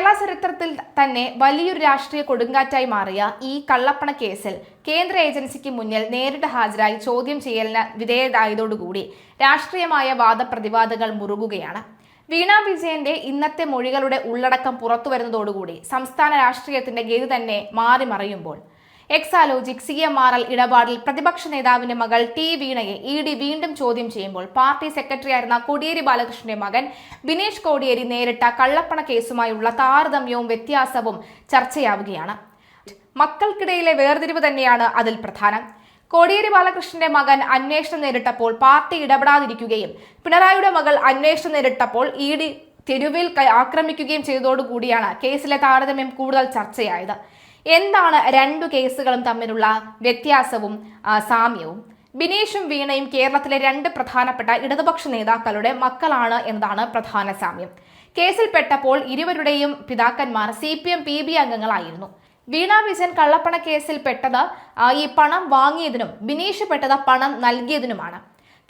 കേരള ചരിത്രത്തിൽ തന്നെ വലിയൊരു രാഷ്ട്രീയ കൊടുങ്കാറ്റായി മാറിയ ഈ കള്ളപ്പണ കേസിൽ കേന്ദ്ര ഏജൻസിക്ക് മുന്നിൽ നേരിട്ട് ഹാജരായി ചോദ്യം ചെയ്യലിന് വിധേയരായതോടുകൂടി രാഷ്ട്രീയമായ വാദപ്രതിവാദങ്ങൾ മുറുകുകയാണ്. വീണ വിജയന്റെ ഇന്നത്തെ മൊഴികളുടെ ഉള്ളടക്കം പുറത്തുവരുന്നതോടുകൂടി സംസ്ഥാന രാഷ്ട്രീയത്തിന്റെ ഗതി തന്നെ മാറിമറിയുമ്പോൾ എക്സാലോജിക് CMRL ഇടപാടിൽ പ്രതിപക്ഷ നേതാവിന്റെ മകൾ ടി വീണയെ ED വീണ്ടും ചോദ്യം ചെയ്യുമ്പോൾ പാർട്ടി സെക്രട്ടറിയായിരുന്ന കോടിയേരി ബാലകൃഷ്ണന്റെ മകൻ ബിനീഷ് കോടിയേരി നേരിട്ട കള്ളപ്പണ കേസുമായുള്ള താരതമ്യവും വ്യത്യാസവും ചർച്ചയാവുകയാണ്. മക്കൾക്കിടയിലെ വേർതിരിവ് തന്നെയാണ് അതിൽ പ്രധാനം. കോടിയേരി ബാലകൃഷ്ണന്റെ മകൻ അന്വേഷണം നേരിട്ടപ്പോൾ പാർട്ടി ഇടപെടാതിരിക്കുകയും പിണറായിയുടെ മകൾ അന്വേഷണം നേരിട്ടപ്പോൾ ED തെരുവിൽ ആക്രമിക്കുകയും ചെയ്തതോടുകൂടിയാണ് കേസിലെ താരതമ്യം കൂടുതൽ ചർച്ചയായത്. എന്താണ് രണ്ടു കേസുകളും തമ്മിലുള്ള വ്യത്യാസവും സാമ്യവും? ബിനീഷും വീണയും കേരളത്തിലെ രണ്ട് പ്രധാനപ്പെട്ട ഇടതുപക്ഷ നേതാക്കളുടെ മക്കളാണ് എന്നതാണ് പ്രധാന സാമ്യം. കേസിൽപ്പെട്ടപ്പോൾ ഇരുവരുടെയും പിതാക്കന്മാർ CPM PB അംഗങ്ങളായിരുന്നു. വീണ വിജയൻ കള്ളപ്പണ കേസിൽ പെട്ടത് ഈ പണം വാങ്ങിയതിനും ബിനീഷ് പെട്ടത് പണം നൽകിയതിനുമാണ്.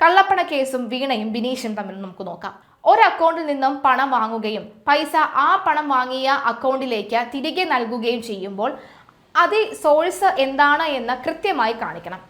കള്ളപ്പണ കേസും വീണയും ബിനീഷും തമ്മിൽ നമുക്ക് നോക്കാം. ഒരു അക്കൗണ്ടിൽ നിന്നും പണം വാങ്ങുകയും പൈസ ആ പണം വാങ്ങിയ അക്കൗണ്ടിലേക്ക് തിരികെ നൽകുകയും ചെയ്യുമ്പോൾ അത് സോഴ്സ് എന്താണ് എന്ന് കൃത്യമായി കാണിക്കണം.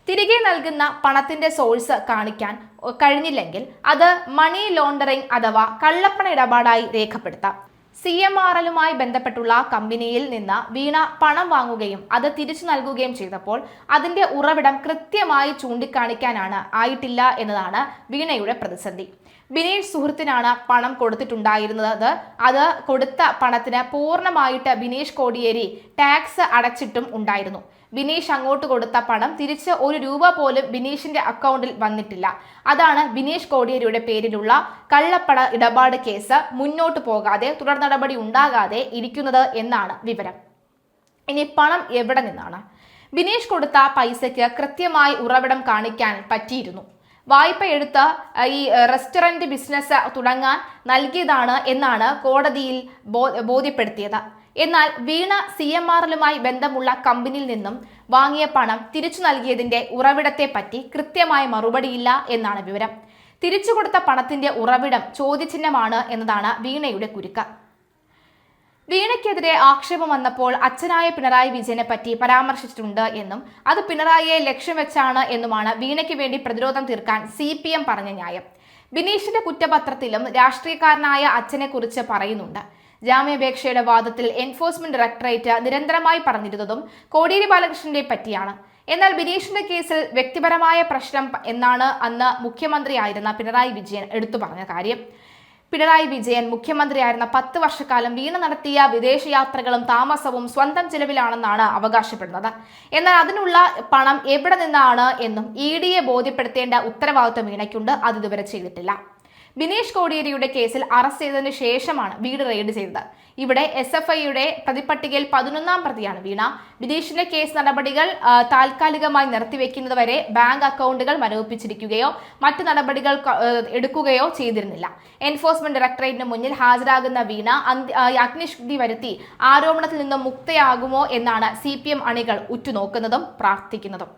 തിരികെ നൽകുന്ന പണത്തിന്റെ സോഴ്സ് കാണിക്കാൻ കഴിഞ്ഞില്ലെങ്കിൽ അത് മണി ലോണ്ടറിംഗ് അഥവാ കള്ളപ്പണ ഇടപാടായി രേഖപ്പെടുത്താം. CMRLുമായി ബന്ധപ്പെട്ടുള്ള കമ്പനിയിൽ നിന്ന് വീണ പണം വാങ്ങുകയും അത് തിരിച്ചു നൽകുകയും ചെയ്തപ്പോൾ അതിന്റെ ഉറവിടം കൃത്യമായി ചൂണ്ടിക്കാണിക്കാനാണ് ആയിട്ടില്ല എന്നതാണ് വീണയുടെ പ്രതിസന്ധി. ബിനീഷ് സുഹൃത്തിനാണ് പണം കൊടുത്തിട്ടുണ്ടായിരുന്നത്. അത് കൊടുത്ത പണത്തിന് പൂർണ്ണമായിട്ട് ബിനീഷ് കോടിയേരി ടാക്സ് അടച്ചിട്ടും ഉണ്ടായിരുന്നു. ബിനീഷ് അങ്ങോട്ട് കൊടുത്ത പണം തിരിച്ച് ഒരു രൂപ പോലും ബിനീഷിന്റെ അക്കൗണ്ടിൽ വന്നിട്ടില്ല. അതാണ് ബിനീഷ് കോടിയേരിയുടെ പേരിലുള്ള കള്ളപ്പണ ഇടപാട് കേസ് മുന്നോട്ട് പോകാതെ തുടർ നടപടി ഉണ്ടാകാതെ ഇരിക്കുന്നത് എന്നാണ് വിവരം. ഇനി പണം എവിടെ നിന്നാണ്? ബിനീഷ് കൊടുത്ത പൈസയ്ക്ക് കൃത്യമായി ഉറവിടം കാണിക്കാൻ പറ്റിയിരുന്നു. വായ്പ എടുത്ത് ഈ റെസ്റ്റോറന്റ് ബിസിനസ് തുടങ്ങാൻ നൽകിയതാണ് എന്നാണ് കോടതിയിൽ ബോധ്യപ്പെടുത്തിയത്. എന്നാൽ വീണ CMRLുമായി ബന്ധമുള്ള കമ്പനിയിൽ നിന്നും വാങ്ങിയ പണം തിരിച്ചു നൽകിയതിന്റെ ഉറവിടത്തെ പറ്റി കൃത്യമായ മറുപടിയില്ല എന്നാണ് വിവരം. തിരിച്ചു കൊടുത്ത പണത്തിന്റെ ഉറവിടം ചോദ്യചിഹ്നമാണ് എന്നതാണ് വീണയുടെ കുരുക്ക്. വീണയ്ക്കെതിരെ ആക്ഷേപം വന്നപ്പോൾ അച്ഛനായ പിണറായി വിജയനെ പറ്റി പരാമർശിച്ചിട്ടുണ്ട് എന്നും അത് പിണറായിയെ ലക്ഷ്യം വെച്ചാണ് എന്നുമാണ് വീണയ്ക്ക് വേണ്ടി പ്രതിരോധം തീർക്കാൻ CPM പറഞ്ഞ ന്യായം. ബിനീഷിന്റെ കുറ്റപത്രത്തിലും രാഷ്ട്രീയക്കാരനായ അച്ഛനെ കുറിച്ച് പറയുന്നുണ്ട്. ജാമ്യാപേക്ഷയുടെ വാദത്തിൽ എൻഫോഴ്സ്മെന്റ് ഡയറക്ടറേറ്റ് നിരന്തരമായി പറഞ്ഞിരുന്നതും കോടിയേരി ബാലകൃഷ്ണനെ പറ്റിയാണ്. എന്നാൽ ബിനീഷിന്റെ കേസിൽ വ്യക്തിപരമായ പ്രശ്നം എന്നാണ് അന്ന് മുഖ്യമന്ത്രിയായിരുന്ന പിണറായി വിജയൻ എടുത്തു പറഞ്ഞ കാര്യം. പിണറായി വിജയൻ മുഖ്യമന്ത്രിയായിരുന്ന 10 വർഷക്കാലം വീണ നടത്തിയ വിദേശയാത്രകളും താമസവും സ്വന്തം ചെലവിലാണെന്നാണ് അവകാശപ്പെടുന്നത്. എന്നാൽ അതിനുള്ള പണം എവിടെ നിന്നാണ് എന്നും EDയെ ബോധ്യപ്പെടുത്തേണ്ട ഉത്തരവാദിത്വം വീണയ്ക്കുണ്ട്. അത് ഇതുവരെ ചെയ്തിട്ടില്ല. ബിനീഷ് കോടിയേരിയുടെ കേസിൽ അറസ്റ്റ് ചെയ്തതിനു ശേഷമാണ് വീട് റെയ്ഡ് ചെയ്തത്. ഇവിടെ SFIയുടെ പ്രതിപട്ടികയിൽ 11ാം പ്രതിയാണ് വീണ. ബിനീഷിന്റെ കേസ് നടപടികൾ താൽക്കാലികമായി നിർത്തിവെക്കുന്നതുവരെ ബാങ്ക് അക്കൗണ്ടുകൾ മരവിപ്പിച്ചിരിക്കുകയോ മറ്റു നടപടികൾ എടുക്കുകയോ ചെയ്തിരുന്നില്ല. എൻഫോഴ്സ്മെന്റ് ഡയറക്ടറേറ്റിന് മുന്നിൽ ഹാജരാകുന്ന വീണ അഗ്നിശുദ്ധി വരുത്തി ആരോപണത്തിൽ നിന്നും മുക്തയാകുമോ എന്നാണ് CPM അണികൾ ഉറ്റുനോക്കുന്നതും പ്രാർത്ഥിക്കുന്നതും.